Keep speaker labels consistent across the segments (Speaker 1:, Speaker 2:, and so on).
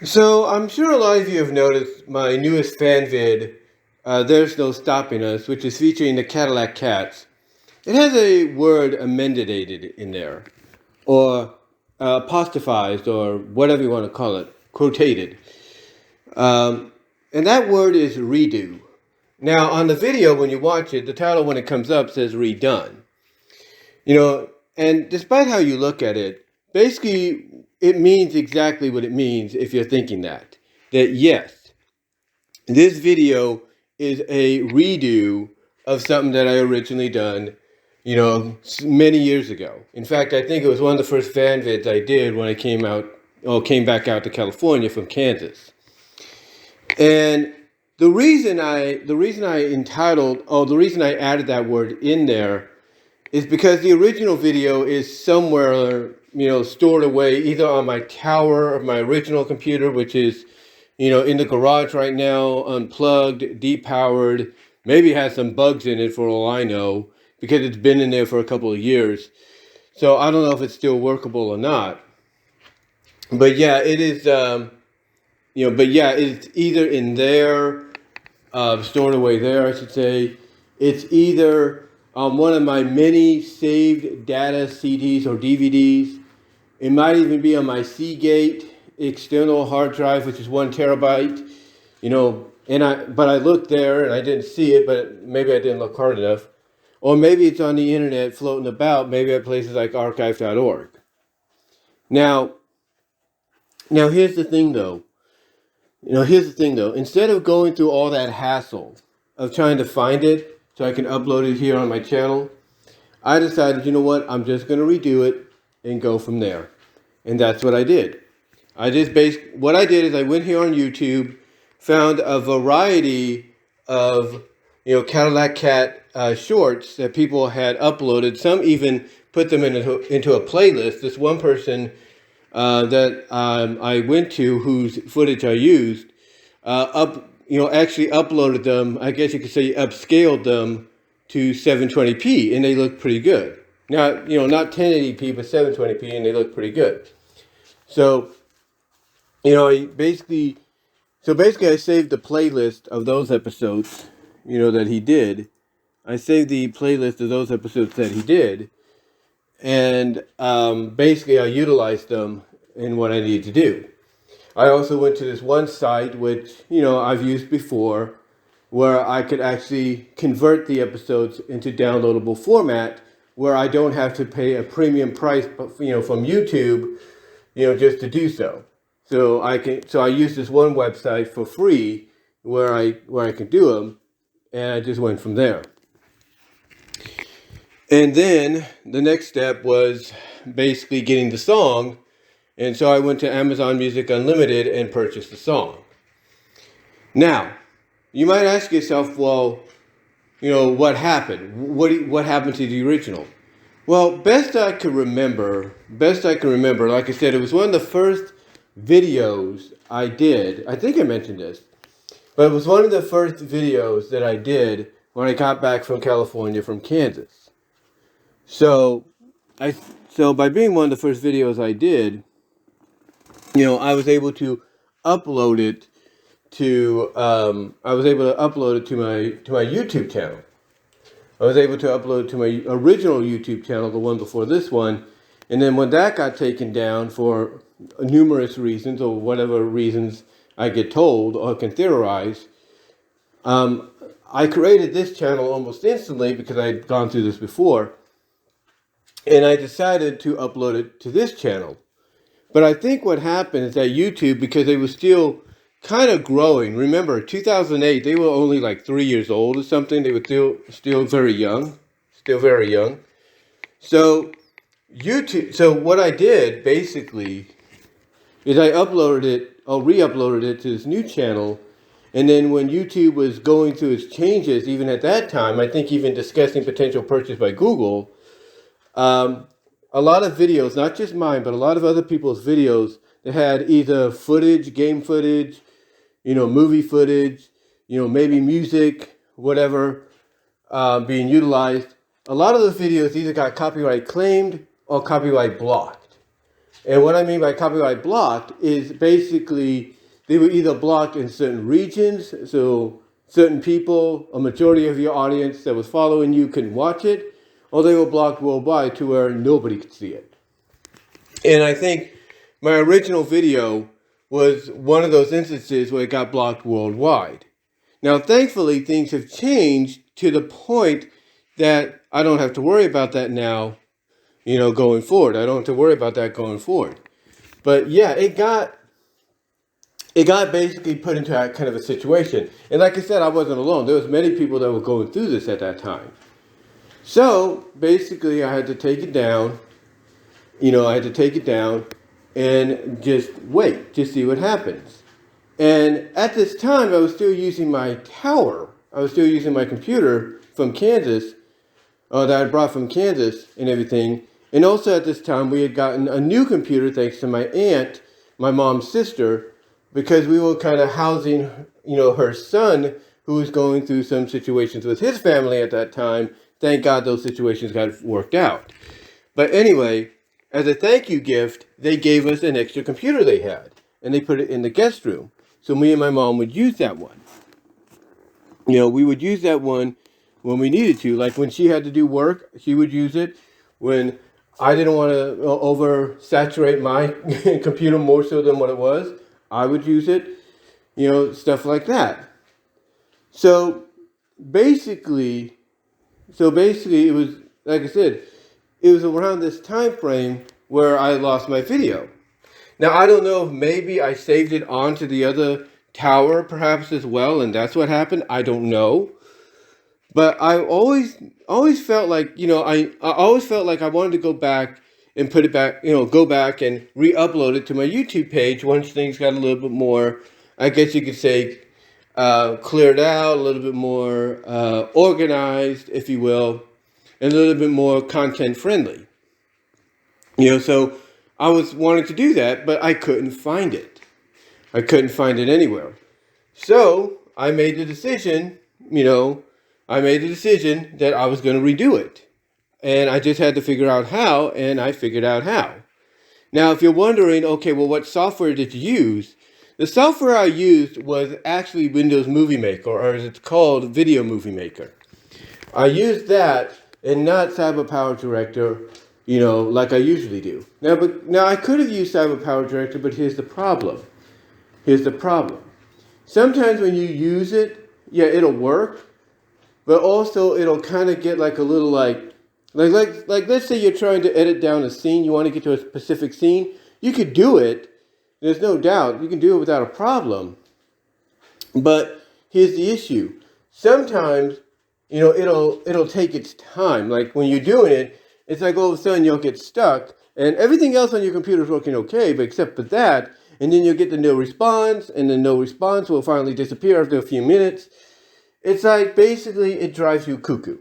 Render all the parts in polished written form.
Speaker 1: So I'm sure a lot of you have noticed my newest Fanvid, There's No Stopping Us, which is featuring the Cadillac Cats. It has a word amended in there, or apostrophized, or whatever you want to call it, quotated. Um, and that word is redo. Now, on the video, when you watch it, the title when it comes up says redone. You know, and despite how you look at it, basically it means exactly what it means if you're thinking that. That yes, this video is a redo of something that I originally done, many years ago. In fact, I think it was one of the first fan vids I did when I came back out to California from Kansas. And the reason I added that word in there is because the original video is somewhere, stored away either on my tower of my original computer, which is, in the garage right now, unplugged, depowered, maybe has some bugs in it for all I know, because it's been in there for a couple of years. So I don't know if it's still workable or not. But yeah, it is, it's either in there, stored away there, I should say. It's either on one of my many saved data CDs or DVDs. It might even be on my Seagate external hard drive, which is 1 terabyte. But I looked there and I didn't see it, but maybe I didn't look hard enough. Or maybe it's on the internet floating about, maybe at places like archive.org. Now, here's the thing though. Instead of going through all that hassle of trying to find it so I can upload it here on my channel, I decided, you know what, I'm just going to redo it and go from there. And that's what I did. What I did is I went here on YouTube, found a variety of, Cadillac Cat shorts that people had uploaded. Some even put them into a playlist. This one person that I went to, whose footage I used, actually uploaded them. I guess you could say upscaled them to 720p, and they look pretty good. Now, not 1080p, but 720p, and they look pretty good. So, basically, I saved the playlist of those episodes, that he did. I saved the playlist of those episodes that he did, and basically I utilized them in what I needed to do. I also went to this one site, which, I've used before, where I could actually convert the episodes into downloadable format, where I don't have to pay a premium price, from YouTube, just to do so. So I use this one website for free where I can do them, and I just went from there. And then the next step was basically getting the song. And so I went to Amazon Music Unlimited and purchased the song. Now, you might ask yourself, well, what happened? What happened to the original? Well, best I can remember, like I said, it was one of the first videos I did. I think I mentioned this, but it was one of the first videos that I did when I got back from California from Kansas. So by being one of the first videos I did, I was able to upload it to my YouTube channel. I was able to upload it to my original YouTube channel, the one before this one, and then when that got taken down for numerous reasons or whatever reasons I get told or can theorize, I created this channel almost instantly because I had gone through this before, and I decided to upload it to this channel. But I think what happened is that YouTube, because they were still kind of growing. Remember, 2008, they were only like 3 years old or something. They were still very young. So what I did basically is I re-uploaded it to this new channel. And then when YouTube was going through its changes, even at that time, I think even discussing potential purchase by Google, a lot of videos, not just mine, but a lot of other people's videos that had either footage, game footage, movie footage, maybe music, whatever, being utilized. A lot of those videos either got copyright claimed or copyright blocked. And what I mean by copyright blocked is basically they were either blocked in certain regions, so certain people, a majority of your audience that was following you couldn't watch it, or they were blocked worldwide to where nobody could see it. And I think my original video was one of those instances where it got blocked worldwide. Now, thankfully, things have changed to the point that I don't have to worry about that now, going forward. I don't have to worry about that going forward. But yeah, it got basically put into that kind of a situation. And like I said, I wasn't alone. There was many people that were going through this at that time. So basically, I had to take it down. I had to take it down and just wait to see what happens. And at this time, I was still using my tower. I was still using my computer from Kansas, that I brought from Kansas and everything. And also at this time, we had gotten a new computer thanks to my aunt, my mom's sister, because we were kind of housing, her son, who was going through some situations with his family at that time. Thank God those situations got worked out. But anyway, as a thank you gift, they gave us an extra computer they had, and they put it in the guest room. So me and my mom would use that one. We would use that one when we needed to. Like when she had to do work, she would use it. When I didn't want to oversaturate my computer more so than what it was, I would use it. Stuff like that. So basically it was, like I said, it was around this time frame where I lost my video. Now, I don't know if maybe I saved it onto the other tower perhaps as well, and that's what happened. I don't know. But I always felt like, I always felt like I wanted to go back and put it back, go back and re-upload it to my YouTube page once things got a little bit more, I guess you could say, cleared out, a little bit more organized, if you will, and a little bit more content friendly. So I was wanting to do that, but I couldn't find it. I couldn't find it anywhere. So I made the decision, that I was going to redo it. And I just had to figure out how, and I figured out how. Now, if you're wondering, okay, well, what software did you use? The software I used was actually Windows Movie Maker, or as it's called, Video Movie Maker. I used that and not Cyber Power Director, like I usually do. Now I could have used Cyber Power Director, but here's the problem. Sometimes when you use it, yeah, it'll work, but also it'll kind of get like a little like let's say you're trying to edit down a scene, you want to get to a specific scene, you could do it. There's no doubt you can do it without a problem. But here's the issue. Sometimes, it'll take its time. Like when you're doing it, it's like all of a sudden you'll get stuck and everything else on your computer is working okay, but except for that, and then you'll get the no response, and the no response will finally disappear after a few minutes. It's like basically it drives you cuckoo.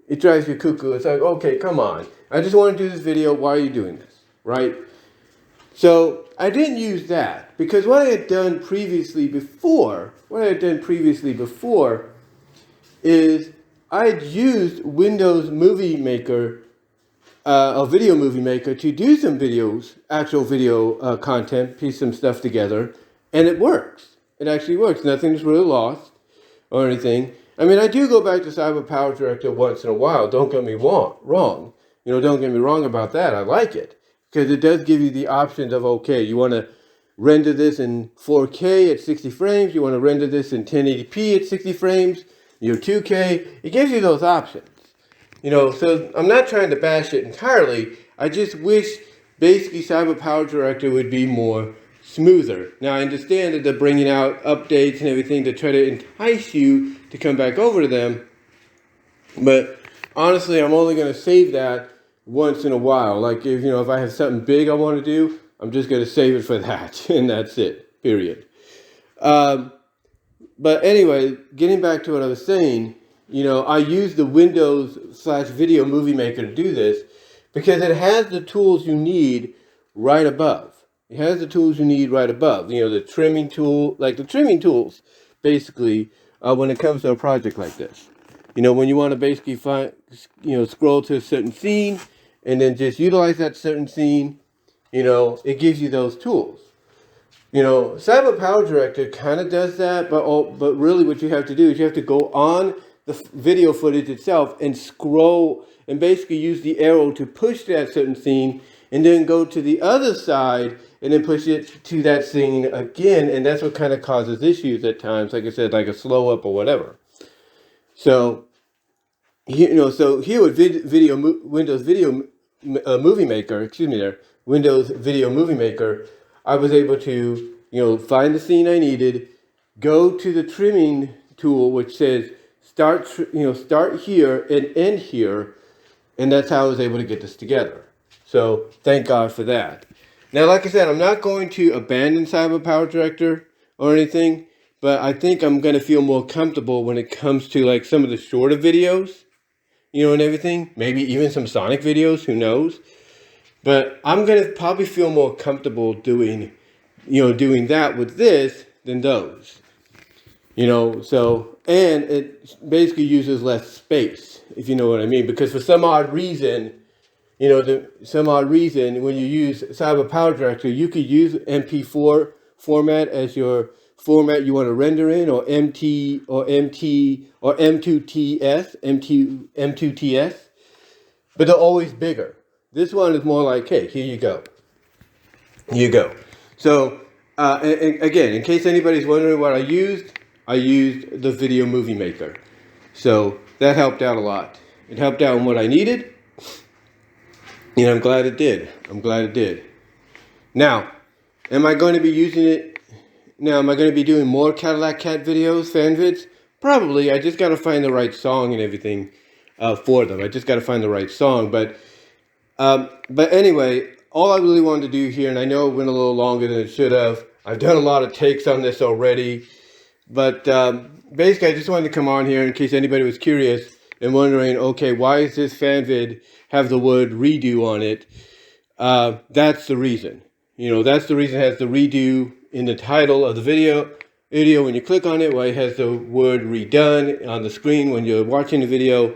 Speaker 1: It's like, okay, come on. I just want to do this video. Why are you doing this? Right? So I didn't use that because what I had done previously before is I had used Windows Movie Maker, a Video Movie Maker, to do some videos, actual video content, piece some stuff together, and it works. It actually works. Nothing's really lost or anything. I mean, I do go back to Cyber Power Director once in a while. Don't get me wrong. Don't get me wrong about that. I like it because it does give you the options of, okay, you want to render this in 4K at 60 frames. You want to render this in 1080p at 60 frames. 2K. It gives you those options. So I'm not trying to bash it entirely. I just wish basically Cyber Power Director would be more smoother. Now, I understand that they're bringing out updates and everything to try to entice you to come back over to them. But honestly, I'm only going to save that once in a while. Like, if I have something big I want to do, I'm just going to save it for that. And that's it. Period. But anyway, getting back to what I was saying, I use the Windows/Video Movie Maker to do this because it has the tools you need right above. The trimming tool, like the trimming tools, basically, when it comes to a project like this. When you want to basically find, scroll to a certain scene and then just utilize that certain scene, it gives you those tools. Cyber Power Director kind of does that, but really what you have to do is you have to go on the video footage itself and scroll and basically use the arrow to push that certain scene and then go to the other side and then push it to that scene again, and that's what kind of causes issues at times, like I said, like a slow up or whatever. So, so here with Windows Video Movie Maker, Windows Video Movie Maker, I was able to, find the scene I needed, go to the trimming tool, which says start here and end here, and that's how I was able to get this together. So thank God for that. Now, like I said, I'm not going to abandon Cyber Power Director or anything, but I think I'm going to feel more comfortable when it comes to like some of the shorter videos, and everything. Maybe even some Sonic videos, who knows? But I'm going to probably feel more comfortable doing that with this than those. And it basically uses less space, if you know what I mean. Because for some odd reason, when you use Cyber Power Director, you could use MP4 format as your format you want to render in, or M2TS, but they're always bigger. This one is more like, hey, here you go. So, and again, in case anybody's wondering what I used the Video Movie Maker. So that helped out a lot. It helped out in what I needed, and I'm glad it did. Now, am I going to be using it? Now, am I going to be doing more Cadillac Cat videos, Fanvids? Probably. I just got to find the right song and everything for them. I just got to find the right song. But anyway, all I really wanted to do here, and I know it went a little longer than it should have. I've done a lot of takes on this already. But basically, I just wanted to come on here in case anybody was curious and wondering, okay, why does this Fanvid have the word redo on it? That's the reason. That's the reason it has the redo in the title of the video when you click on it, why it has the word redone on the screen when you're watching the video.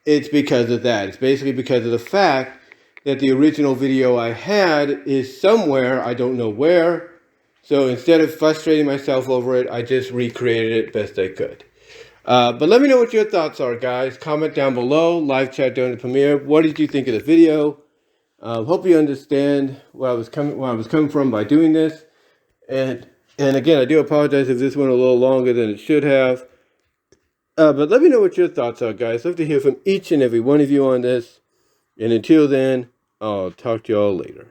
Speaker 1: It's because of that. It's basically because of the fact that the original video I had is somewhere, I don't know where. So instead of frustrating myself over it, I just recreated it best I could. But let me know what your thoughts are, guys. Comment down below, live chat during the premiere. What did you think of the video? Hope you understand where I was coming from by doing this. And again, I do apologize if this went a little longer than it should have. But let me know what your thoughts are, guys. Love to hear from each and every one of you on this. And until then, I'll talk to y'all later.